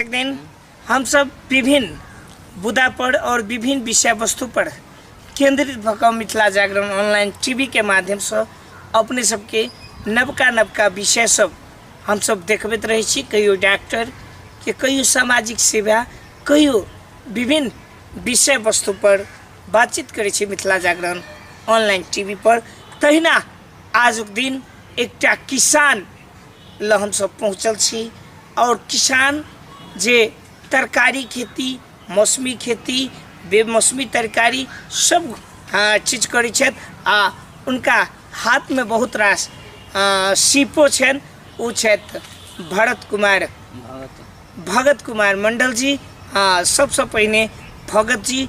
दर्शक दिन हम सब विभिन्न मुद्दा पर और विभिन्न विषय वस्तु पर केंद्रित भऽ मिथिला जागरण ऑनलाइन टीवी के माध्यम से अपने सबके नवका विषय सब हम सब देखबैत रहे छी। कहियो डॉक्टर के, कहियो सामाजिक सेवा, कहियो विभिन्न विषय वस्तु पर बातचीत करे छी मिथिला जागरण ऑनलाइन टीवी पर। तहिना आजुक दिन एकटा किसान ल हम सब पहुँचल छी और किसान जे तरकारी खेती, मौसमी खेती, बेमौसमी तरकारी सब चीज करै छथि आ उनका हाथ में बहुत रास सीपो छनि। उ छथि भगत कुमार मंडल जी। सबसे पहले भगत जी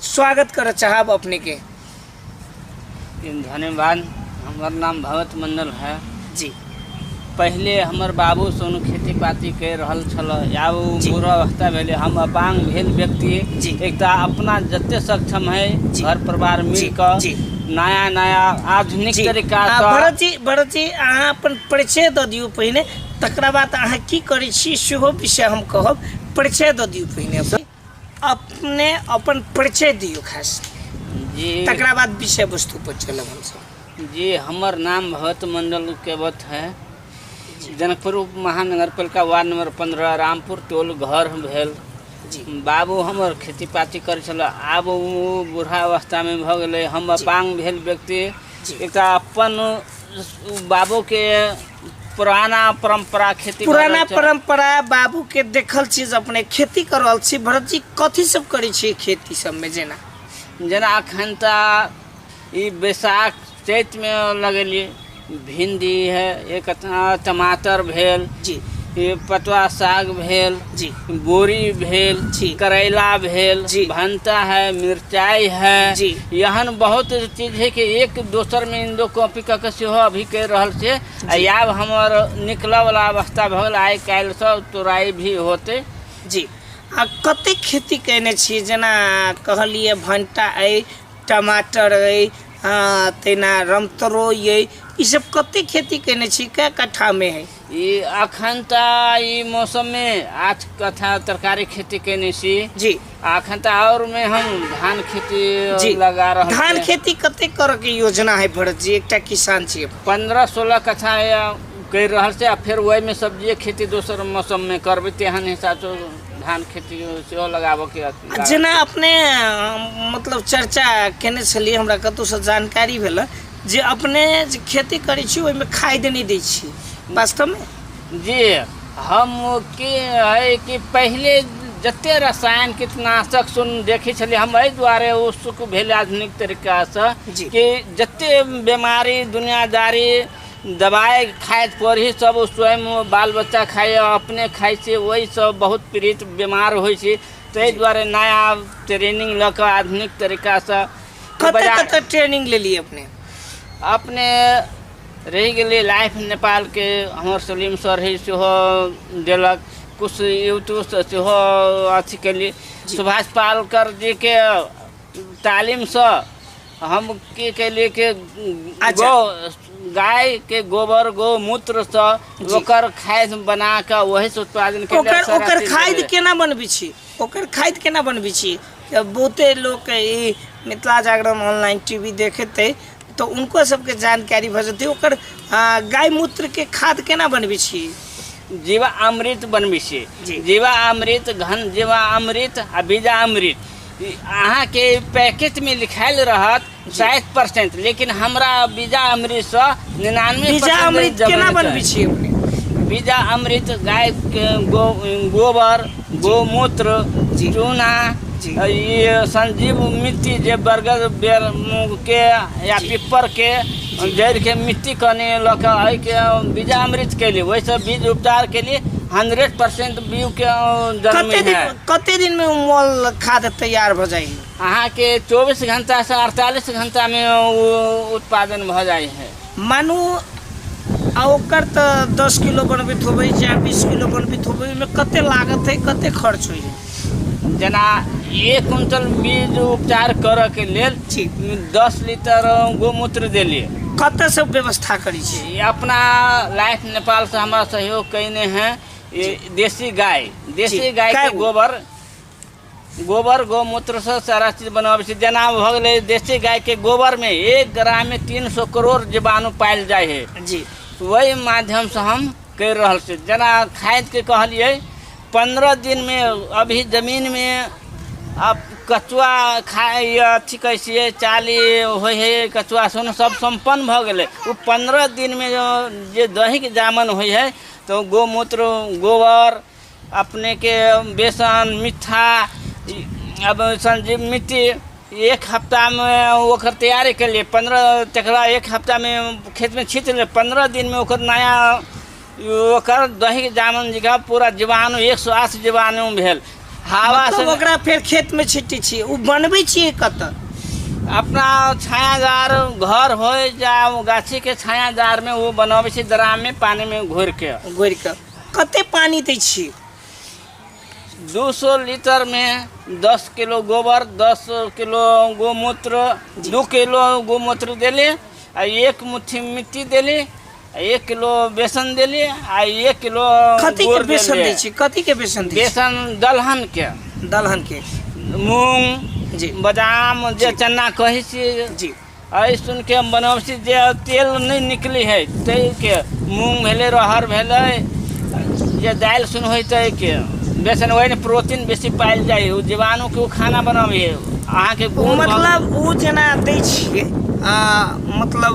स्वागत कर चाहब अपने के। धन्यवाद। हमार नाम भगत मंडल है जी। पहले हमर बाबू सोनू खेती पाती कर रहल छल, या बुरा अवस्था भेले, हम अपांग भेल व्यक्ति एक अपना जते सक्षम है घर परिवार मिलकर नया आधुनिक तरीका भरत जी अहाँ अपन परिचय दऽ दियौ पहिने, तकरा बाद अहाँ की करै छी सेहो विषय हम कहब। परिचय दऽ दियौ पहिने, अपने अपन परिचय दियौ खास जी, तकरा बाद विषय वस्तु पर चलब हम सब। जी हमर नाम भगत मंडल केवट है। जनकपुर उप महानगर पालिका वार्ड नंबर 15 रामपुर टोल घर भेल। बाबू हमर खेती पाती कर छल, आब वो बूढ़ा अवस्था में भ गए। हम अपांग भेल व्यक्ति एक अपन बाबू के पुराना परंपरा बाबू के देखल चीज अपने खेती कर रहल छी। भरत जी कथी सब करे छी खेती सब में? जेना अखन ई बैसाख चैत में लगेलिए भिंडी है, एक टमाटर भेल जी, ये पटुआ साग भेल जी, बोरी भेल जी, करेला भेल जी, भंटा है, मिर्चाई है जी। यहन बहुत चीज है कि एक दोसर में इंदो कॉपी करके सेहो अभी कर रहल छे। आब हमर निकला वाला अवस्था भल, आइ काल्हि सब तोराई भी होते जी। कते खेती कैने छी? जेना कहलिए भंटा है, टमाटर है, तेना रमतरो ये, ई सब कते खेती कैने छी? क्या कट्ठा में है? ये अखन ई मौसम में 8 कट्ठा तरकारी खेती कैने छी जी। अखन और में हम धान खेती लगा रहे। धान खेती कते करे के योजना है भरत जी? एकटा किसान छी, 15-16 कट्ठा कर रहल से, फिर वही में सब्जी खेती दोसर मौसम में करबे, तेहन हिसाब से धान खेती सेहो लगाबो के। जेना अपने मतलब चर्चा केने छलिए, हमरा कतौ से जानकारी भेल जे अपने जे खेती करै छी ओहि में खाद नहीं दै छी वास्तव में? जी हम के है कि पहले जते रसायन कीटनाशक सुन देखे छलिए, हम एहि दुआरे उत्सुक भेल आधुनिक तरीका से कि जते बीमारी दुनियादारी दवाई खाए पर ही सब स्वयं बाल बच्चा खाए, अपने खाए से वही सब बहुत पीड़ित बीमार हो। ताहि द्वारे नया ट्रेनिंग लग आधुनिक तरीका से कते ट्रेनिंग ले लिए अपने रह गए। लाइफ नेपाल के हमार सलीम सर है सेहो दिलक, कुछ यूट्यूब से सेहो अथी के लिए। सुभाष पालकर जी के तालीम से हम के लिए के गाय के गोबर गोमूत्र से ओकर खाद बना के वही से उत्पादन के ओकर खाद केना बनबी छी? ओकर खाद केना बनबी छी? बहुते लोग ई मिथिला जागरण ऑनलाइन टीवी देखते तो उनको सबके जानकारी भ जते। ओकर गाय मूत्र के खाद केना बनबी छी? जीवा अमृत बनबी छी। जीवा अमृत, घन जीवा अमृत आ बीजा अमृत अहाँ के पैकेट में लिखायल रहत 60%, लेकिन हमरा बीजा अमृत से 99%। बीजा अमृत केना बनबी छी? बीजा अमृत गाय के गोबर गोमूत्र चूना, ये संजीव मिट्टी जे बरगद के या पिपर के जड़ के मिट्टी कने लगा के बीजा अमृत के लिए, वैसे बीज उपचार के लिए 100% बीज के जमीन है। कते दिन में मोल खाद तैयार हो जाए? अहाँ के 24 घंटा से 48 घंटा में उत्पादन भ जाए है। मानू ओकर तो 10 किलो बनबित होबे या 20 किलो बनबित होबे में कते लागत है, कते खर्च होई? जना 1 कुंटल बीज उपचार कर के लेल 10 लीटर गोमूत्र दिलिए। कते सब व्यवस्था करी छी? अपना लाइफ नेपाल से हमारा सहयोग कैने हैं ये देसी गाय गाय गाय के गोबर गौमूत्र से सारा चीज बनावे छै। जना भ गेलै देसी गाय के गोबर में 1 ग्राम में 300 करोड़ जीवाणु पायल जाए है जी। वही माध्यम से हम कर रहल छी। जना खाद के कहलिए 15 दिन में अभी जमीन में अब कचुआ खाए अथी कैसे चाली हो है कचुआ सुन सब संपन्न भ गेलै। वो 15 दिन में जो दही के जामन हो है तो गोमूत्र गोबर अपने के बेसन मीठा अब संजीव मिट्टी 1 हफ्ता में ओकर तैयारी कर लिए 15 तकरा 1 हफ्ता में खेत में छीट ले 15 दिन में ओकर नया ओकर दही जामन जगह पूरा जीवाणु 180 जीवाणु भेल। हवा से मतलब ओकरा फिर खेत में छिटी छी उ बनबै छी कत अपना छायादार घर हो जा गाछी के छायादार में वो बनावे छी ड्राम में पानी में घोर के कते पानी दै छी 200 लीटर में 10 किलो गोबर 10 किलो गोमूत्र 2 किलो गोमूत्र देले आ 1 मुट्ठी मिट्टी देले 1 किलो बेसन देली आ 1 किलो कथी के बेसन दै छी कथी के बेसन दै छी बेसन दलहन के मूंग जी बादाम जे चना कही छी जी आई सुन के हम बनाबै छी जे तेल नहीं निकली है तै के मूंग भेले रहर भेले जे दाल सुन होय तै के बेसन वही प्रोटीन बेसी पायल जाए उ जीवाणु के खाना बनावे अहाँ के मतलब उ जना दै छियै मतलब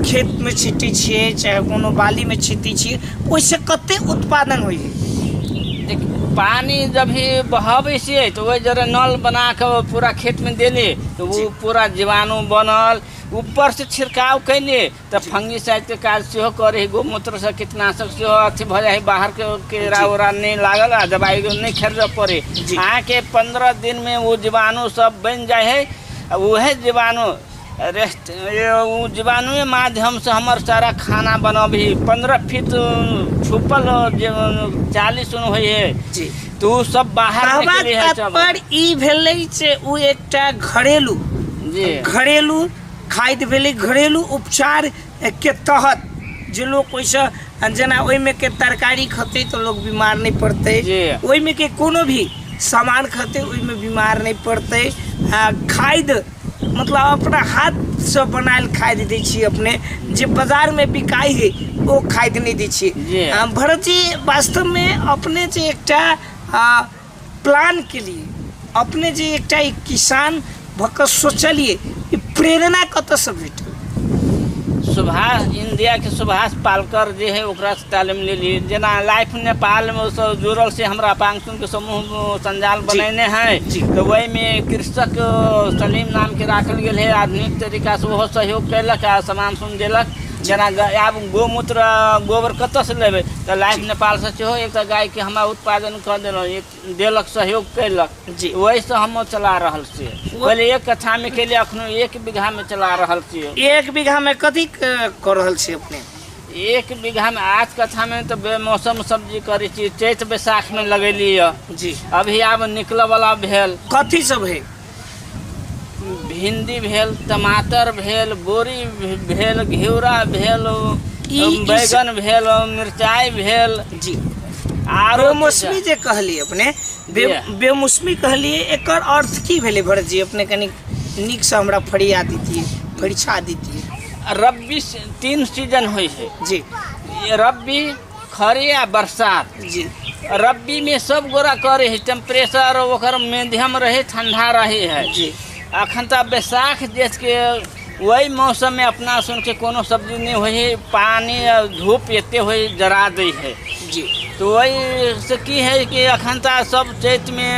खेत में छिटी छियै चाहे कोनो बाली में छिटी छियै ओइसे कते उत्पादन होय है पानी जब भी बहावे से तो वही जरा नल बना के पूरा खेत में देले तो वो पूरा जीवाणु बनल ऊपर से छिड़काव कैले तो फंगीसाइड के काज से करे गोमूत्र से कीटनाशक से अथी भ जाए बाहर के केरा उरा नहीं लागल आ दवाई नहीं खरीद पड़े अहाँ के 15 दिन में वो जीवाणु सब बन जाए है वह जीवाणु रेस्ट वो जीवाणु के माध्यम से हमार सारा खाना बनाबी 15 फीट छुपल 40 होय है जी तो सब बाहर निकले है पर ई भेलै से उ एकटा घरेलू खाद भेलै घरेलू उपचार के तहत जे लोग ओइसे जना ओइ में के तरकारी खते तो लोग बीमार नहीं पड़ते ओइ में के कोनो भी सामान खते ओइ में बीमार नहीं पड़ते खाद मतलब अपना हाथ से बनायल खाद दै छी अपने जे बाजार में बिकाई है वो खाद नहीं दै छी भरत जी वास्तव में अपने जे एकटा प्लान के लिए अपने जे एकटा किसान भक सोचलिए प्रेरणा कत से भेटल सुभाष इंडिया के सुभाष पालकर जे है ओकरा से तालीम ले लिए जना लाइफ नेपाल में जुड़ल से हमरा पांगसुन के समूह संजाल बनैने है तो वही में कृषक सलीम नाम के राखल गेल है आधुनिक तरीका से वो सहयोग कैलक आ सामान सुन देलक जना आब गोमूत्र गोबर कत से लेबे तो लाइफ नेपाल से सेहो एक गाय के हमरा उत्पादन कर देलक सहयोग कैलक जी वही से हम चला रहल छी पहले 1 कट्ठा में के लिए अखनो 1 बीघा में चला रहल छी 1 बीघा में कथी कर रहल छी अपने 1 बीघा में 8 कट्ठा में तो बेमौसम सब्जी करी छी चैत बैसाख में लगेली जी अभी आब निकले वाला भेल कथी सब है भिंडी भेल टमाटर भेल बोरी भेल घिउरा भेल बैगन भेल मिर्चाई भेल जी आरो बेमौसमी जे कहली अपने बेमौसमी कहली एकर अर्थ की भेले भरत जी अपने कनी नीक से हमरा फरिया दीतिए रब्बी 3 सीजन होय है जी रब्बी खरी आ बरसात जी रब्बी में सब गोरा करे है टेम्परेचर ओकर मध्यम रहे ठंडा रहे है जी अखन तो बैसाख जेठ के वही मौसम में अपना सुन के कोनो सब्जी नहीं हो पानी धूप एते हो जरा दे है जी तो वही से की है कि अखन तो सब चैत में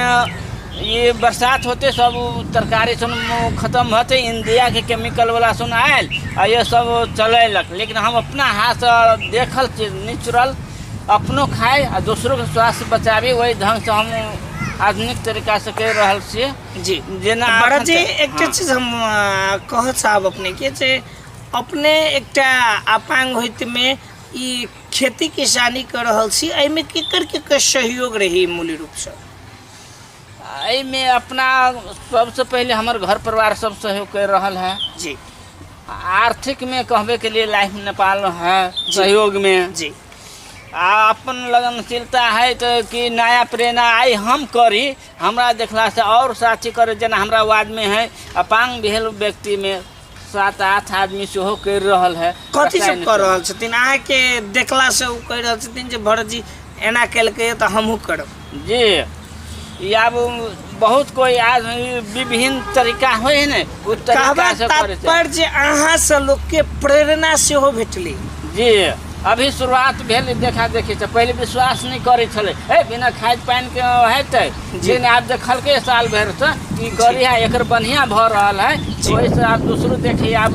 ये बरसात होते सब तरकारी सुन खत्म होते इंडिया के केमिकल वाला सुन आयल आ ये सब चलैलक लेकिन हम अपना हाथ से देखल नेचुरल अपनो खाए आ दूसरों के स्वास्थ्य बचाबी वही ढंग से हम आधुनिक तरीका से कर रहल छी जी जेना भरत जी एकटा चीज हम कह साहब अपने के जे अपने एकटा अपांग होइत में ई खेती किसानी कर रहल छी एहि में केकर सहयोग रही मूल रूप से एहि में अपना सबसे पहले हमारे घर परिवार सब सहयोग कर रहल है जी आर्थिक में कहबे के लिए लाइफ नेपाल है सहयोग में जी अपन लगनशीलता है तो कि नया प्रेरणा आई हम करी, हमरा देखला से और साथी करे। जना हमरा वार्ड में है अपांग भेल व्यक्ति में 7-8 आदमी सेहो कर रहल है। कथी सब कर रहल छथिन अहाँ के देखला से उ कह रहल छथिन जे भरत जी एना केलकै तो हमहूँ करब? जी या बहुत कोई आज विभिन्न तरीका हो है ने उ तरीका से करे छै। तात्पर्य जे अहाँ से लोग के प्रेरणा सेहो भेटली। जी अभी शुरुआत भेल देखा देखी से पहले विश्वास नहीं करे छले, ए बिना खाद पानी के हेतै। जिन आप देखलकै साल भर से ई करिया एकर बढ़िया भ रहल है, वही से आप दूसरो देखिए। आप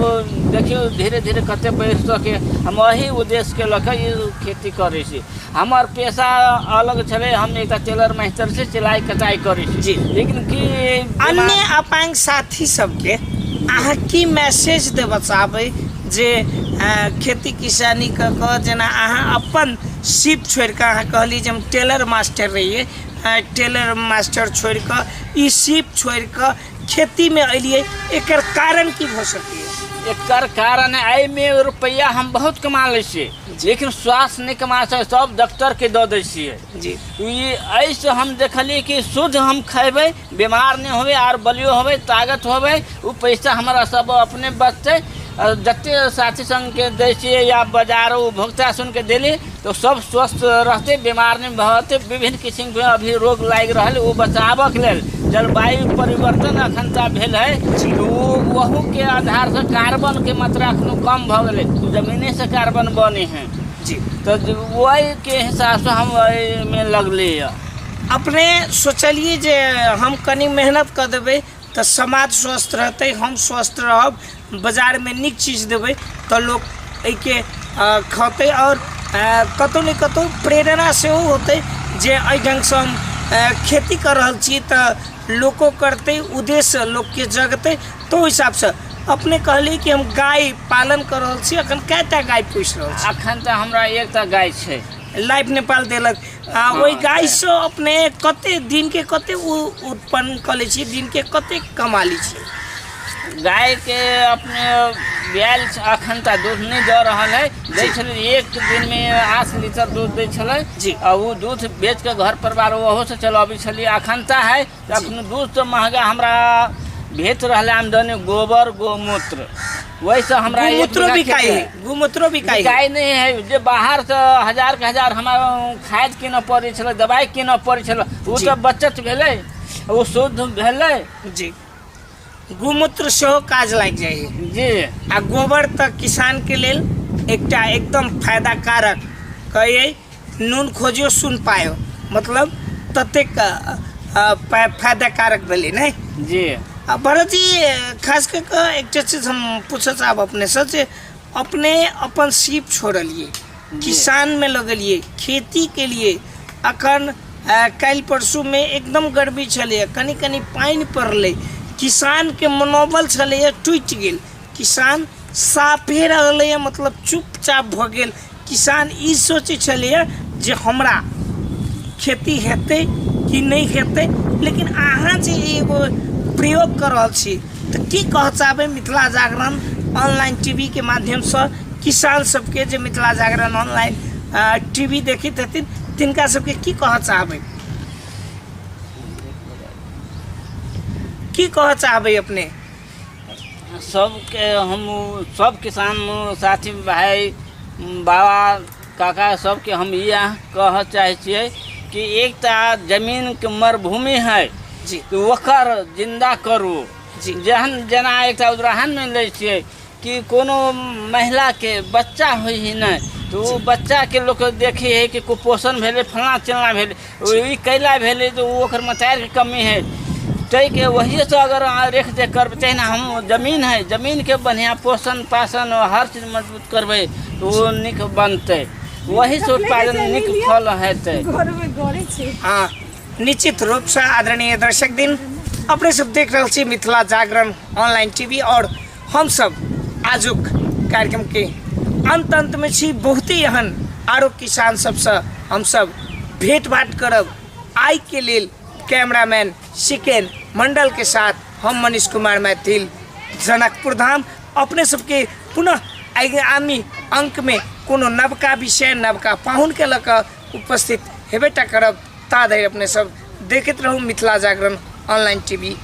देखियो धीरे धीरे कते बढ़ सके। हम वही उद्देश्य के लके ई खेती करे छी। हमार पेशा अलग छले, हम एक टेलर मास्टर से सिलाई कटाई करे छी। लेकिन की अन्य अपांग साथी सबके अहाँ की मैसेज देबऽ चाहबै जे खेती किसानी कऽ जेना अहाँ अपन शिप छोड़ के अहाँ कहली जे हम टेलर मास्टर रहिए, टेलर मास्टर छोड़ के ई शिप छोड़ के खेती में अलिए, एकर कारण की हो सकैए? एकर कारण एहि में रुपया हम बहुत कमा लै छियै, लेकिन स्वास्थ्य नहीं कमा सके, सब डॉक्टर के दऽ दै छियै। जी ऐसे हम देखलिए कि शुद्ध हम खेबै, बीमार नहीं होबे और बलियो होबे, ताकत होबे, वो पैसा हमारा सब अपने बचते। जते साथी संग के दै छियै या बाजार उपभोक्ता सुन के देली तो सब स्वस्थ रहते, बीमार नहीं भते। विभिन्न किस्म के अभी रोग लाग रहल, वो बचावक लेल जलवायु परिवर्तन अखनता भेल है, तो वहू के आधार से कार्बन के मात्रा अखनो कम भ गेलै, जमीने से कार्बन बने हैं। जी तो वही के हिसाब से हम में लगले। अपने सोचलिए जे हम कनी मेहनत कर देबै तो समाज स्वस्थ रहते, हम स्वस्थ रहब, बाजार में नीक चीज देबै तो लोग एके खते और कतौ न कतौ प्रेरणा सेहो होते जे एहि ढंग से हम खेती कर रहल छी तो लोको करते, उद्देश्य लोग के जगते। तो हिसाब से अपने कहली कि हम गाय पालन कर रहल छी, अखन कएटा गाय पोस रहल छी? अखन तो हमरा एकटा गाय छै, लाइफ नेपाल देलक। वही गाय से अपने कते दिन के कते उत्पन्न कर ले छी, दिन के कते कमा ली छी? गाय के अपने बियाल अखन तक दूध नहीं दे रहा है, दै छलै एक दिन में 8 लीटर दूध दै छलै जी। और वो दूध बेच के घर परिवार वहो से चलाबी छलिए। अखनता है अखन दूध तो महंगा हमरा भेट रहा आमदनी गोबर गोमूत्र, वैसे हमरा गोमूत्र बिकाई है, गोमूत्र बिकाई नहीं है। जो बाहर से 1000 के 1000 हमारा खाद कीन पड़े छलै, दवाई कीन पड़े छलै, वो तो बचत भेलै, वो शुद्ध भेलै। जी गोमूत्र सेहो काज लाग जाए जी। आ गोबर तो किसान के लेल एकटा एकदम फायदा कारक कहिए, नून खोजियो सुन पायो, मतलब ततेक फायदा कारक भेलै नहीं जी। भरत जी खास कर एक चीज हम पूछे चाहब अपने से, अपने अपन शिप छोड़लिए, किसान में लगलिए, खेती के लिए। अखन कल परसों में एकदम गर्मी छलै, कनी कनी पानी पड़लै, किसान के मनोबल छलै टूट गेल, किसान साफे रहलै, मतलब चुपचाप भ गेल। किसान ई सोचे छलै जे हमरा खेती हेतै कि नहीं हेतै, लेकिन अहाँ जे एगो प्रयोग कर रहल छी तो की कह चाहबै मिथिला जागरण ऑनलाइन टीवी के माध्यम से किसान सबके जे मिथिला जागरण ऑनलाइन टीवी देखैत हथिन तिनका सबके की कह चाहबै? की कह चाहबै अपने? सबके हम सब किसान साथी भाई बाबा काका सबके हम यह कह चाहे छियै कि एक तो जमीन के मरुभूमि है जी, तो वकर जिंदा करू जी। जहन जना एक उदाहरण में ले छियै कि कोनो महिला के बच्चा होइ ही नहीं, तो वो बच्चा के लोग देखे है कि कुपोषण भेले, फलना चिलना भेले, ई कैला भेले, तो ओकर मतार के कमी है। तै के वही से अगर रेख देख करबै, तहिना हम जमीन है, जमीन के बढ़िया पोषण पाषण हर चीज मजबूत करबै तो वो निक बनते, वही से उत्पादन निक फल हेतै। हाँ निश्चित रूप से आदरणीय दर्शक दिन अपने सब देख रहे छी मिथिला जागरण ऑनलाइन टीवी, और हम सब आजुक कार्यक्रम के अंत में छी। बहुत ही एहन आरो किसान सबसे हम सब भेंट भाट करब। आई के लेल कैमरामैन सिकेन मंडल के साथ हम मनीष कुमार मैथिल, जनकपुर धाम। अपने सबके पुनः आगामी अंक में कोनो नवका विषय नवका पाहुन के लऽ उपस्थित हेबेटा करब। ता धरि अपने सब देखैत रहू मिथिला जागरण ऑनलाइन टीवी।